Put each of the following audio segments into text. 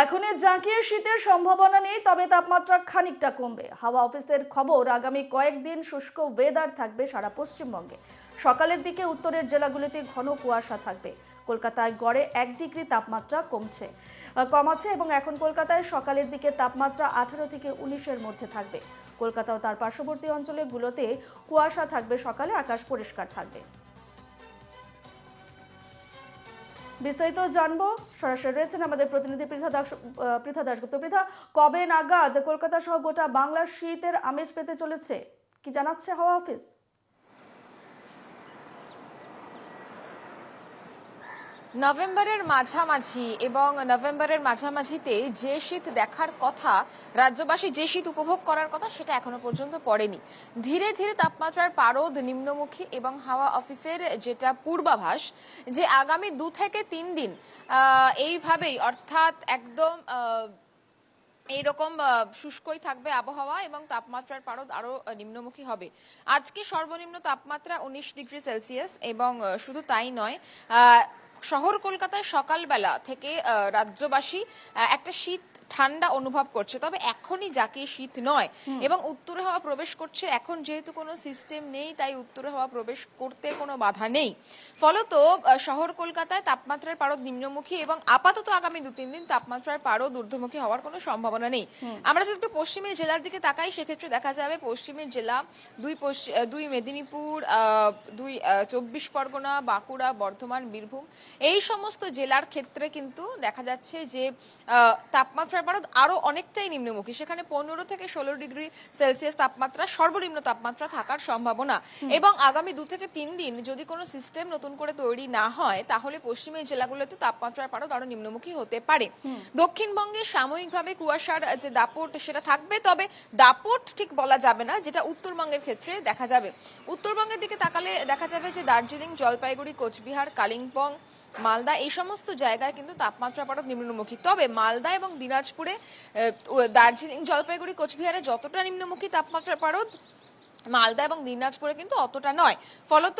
এখনই জাঁকিয়ে শীতের সম্ভাবনা নেই, তবে তাপমাত্রা খানিকটা কমবে। হাওয়া অফিসের খবর, আগামী কয়েকদিন শুষ্ক ওয়েদার থাকবে সারা পশ্চিমবঙ্গে। সকালের দিকে উত্তরের জেলাগুলিতে ঘন কুয়াশা থাকবে। কলকাতায় গড়ে 1 ডিগ্রি তাপমাত্রা কমাচ্ছে এবং এখন কলকাতায় সকালের দিকে তাপমাত্রা 18 থেকে 19-এর মধ্যে থাকবে। কলকাতা ও তার পার্শ্ববর্তী অঞ্চলগুলোতে কুয়াশা থাকবে, সকালে আকাশ পরিষ্কার থাকবে। বিস্তারিত জানবো, সরাসরি রয়েছেন আমাদের প্রতিনিধি পৃথা দাশগুপ্ত। পৃথা, কবে নাগাদ কলকাতা সহ গোটা বাংলার শীতের আমেজ পেতে চলেছে, কি জানাচ্ছে হাওয়া অফিস? নভেম্বরের মাঝামাঝি এবং নভেম্বরের মাঝামাঝিতে যে শীত দেখার কথা, রাজ্যবাসী যে শীত উপভোগ করার কথা, সেটা এখনো পর্যন্ত পড়েনি। ধীরে ধীরে তাপমাত্রার পারদ নিম্নমুখী এবং হাওয়া অফিসের যেটা পূর্বাভাস যে আগামী 2 থেকে 3 দিন এইভাবেই, অর্থাৎ একদম এইরকম শুষ্কই থাকবে আবহাওয়া এবং তাপমাত্রার পারদ আরো নিম্নমুখী হবে। আজকে সর্বনিম্ন তাপমাত্রা 19 ডিগ্রি সেলসিয়াস এবং শুধু তাই নয়, শহর কলকাতায় সকালবেলা থেকে রাজ্যবাসী একটা শীত ঠান্ডা অনুভব করছে, তবে এখনই জাঁকিয়ে শীত নয় এবং উত্তরে হাওয়া প্রবেশ করছে। এখন যেহেতু কোনো সিস্টেম নেই, তাই উত্তরে হাওয়া প্রবেশ করতে কোনো বাধা নেই। ফলত শহর কলকাতায় তাপমাত্রার পারদ নিম্নমুখী এবং আপাতত আগামী 2-3 দিন তাপমাত্রার পারদ ঊর্ধ্বমুখী হওয়ার কোনো সম্ভাবনা নেই। আমরা যদি একটু পশ্চিমের জেলার দিকে তাকাই, সেক্ষেত্রে দেখা যাবে পশ্চিমের জেলা দুই মেদিনীপুর, 2 24 পরগনা, বাঁকুড়া, বর্ধমান, বীরভূম, এই সমস্ত জেলার ক্ষেত্রে কিন্তু দেখা যাচ্ছে যে তাপমাত্রার পারদ আরো অনেকটাই নিম্নমুখী। সেখানে 15 থেকে 16 ডিগ্রি সেলসিয়াস তাপমাত্রা সর্বনিম্ন তাপমাত্রা থাকার সম্ভাবনা। এবং আগামী 2 থেকে 3 দিন যদি কোনো সিস্টেম নতুন করে তৈরি না হয়, তাহলে পশ্চিমের জেলাগুলোতে তাপমাত্রার পারদ আরো নিম্নমুখী হতে পারে। দক্ষিণবঙ্গে সাময়িকভাবে কুয়াশার যে দাপট সেটা থাকবে, তবে দাপট ঠিক বলা যাবে না, যেটা উত্তরবঙ্গের ক্ষেত্রে দেখা যাবে। উত্তরবঙ্গের দিকে তাকালে দেখা যাবে যে দার্জিলিং, জলপাইগুড়ি, কোচবিহার, কালিম্পং, মালদা, এই সমস্ত জায়গায় কিন্তু তাপমাত্রা পারদ নিম্নমুখী। তবে মালদা এবং দিনাজপুরে, দার্জিলিং, জলপাইগুড়ি, কোচবিহারে যতটা নিম্নমুখী তাপমাত্রা পারদ, মালদা এবং দিনাজপুরে কিন্তু অতটা নয়। ফলত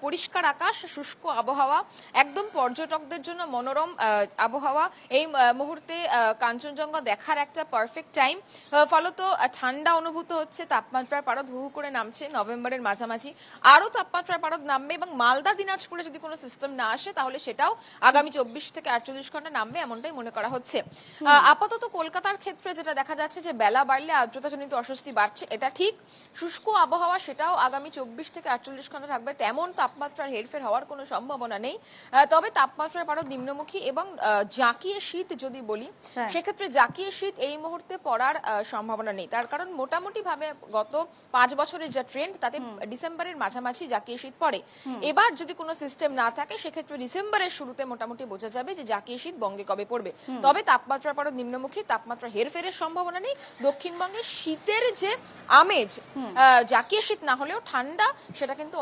পরিষ্কার আকাশ, শুষ্ক আবহাওয়া, একদম পর্যটকদের জন্য মনোরম আবহাওয়া। এই মুহূর্তে কাঞ্চনজঙ্ঘা দেখার একটা পারফেক্ট টাইম। ফলত ঠান্ডা অনুভূত হচ্ছে, তাপমাত্রার পারদ হু হু করে নামছে। নভেম্বরের মাঝামাঝি আরো তাপমাত্রার পারদ নামবে এবং মালদা, দিনাজপুরে যদি কোনো সিস্টেম না আসে, তাহলে সেটাও আগামী 24 থেকে 48 ঘন্টা নামবে, এমনটাই মনে করা হচ্ছে। আপাতত কলকাতার ক্ষেত্রে যেটা দেখা যাচ্ছে যে বেলা বাড়লে আর্দ্রতাজনিত অস্বস্তি বাড়ছে, এটা ঠিক। শুষ্ক আবহাওয়া সেটাও আগামী 24 থেকে 48 ঘন্টা থাকবে, তেমন তাপমাত্রার হেরফের হওয়ার কোনো সম্ভাবনা নেই। তবে তাপমাত্রার পারদ নিম্নমুখী এবং জাঁকিয়ে শীত যদি বলি, সেক্ষেত্রে জাঁকিয়ে শীত এই মুহূর্তে পড়ার সম্ভাবনা নেই। তার কারণ মোটামুটি ভাবে গত 5 বছরের যে ট্রেন্ড, তাতে ডিসেম্বরের মাঝামাঝি জাঁকিয়ে শীত পড়ে। এবার যদি কোনো সিস্টেম না থাকে, সেক্ষেত্রে ডিসেম্বরের শুরুতে মোটামুটি বোঝা যাবে যে জাঁকিয়ে শীত বঙ্গে কবে পড়বে। তবে তাপমাত্রার পারদ নিম্নমুখী, তাপমাত্রা হেরফেরের সম্ভাবনা নেই। দক্ষিণবঙ্গে শীতের যে আমেজ, জাঁকিয়ে শীত না হলেও ঠান্ডা, সেটা কিন্তু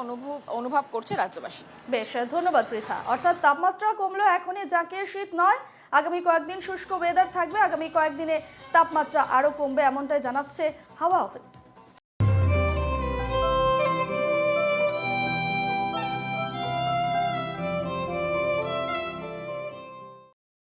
অনুভব করছে রাজ্যবাসী। বেশ, ধন্যবাদ পৃথা। অর্থাৎ তাপমাত্রা কমলেও এখনই জাঁকিয়ে শীত নয়, আগামী কয়েকদিন শুষ্ক ওয়েদার থাকবে, আগামী কয়েকদিনে তাপমাত্রা আরো কমবে, এমনটাই জানাচ্ছে হাওয়া অফিস।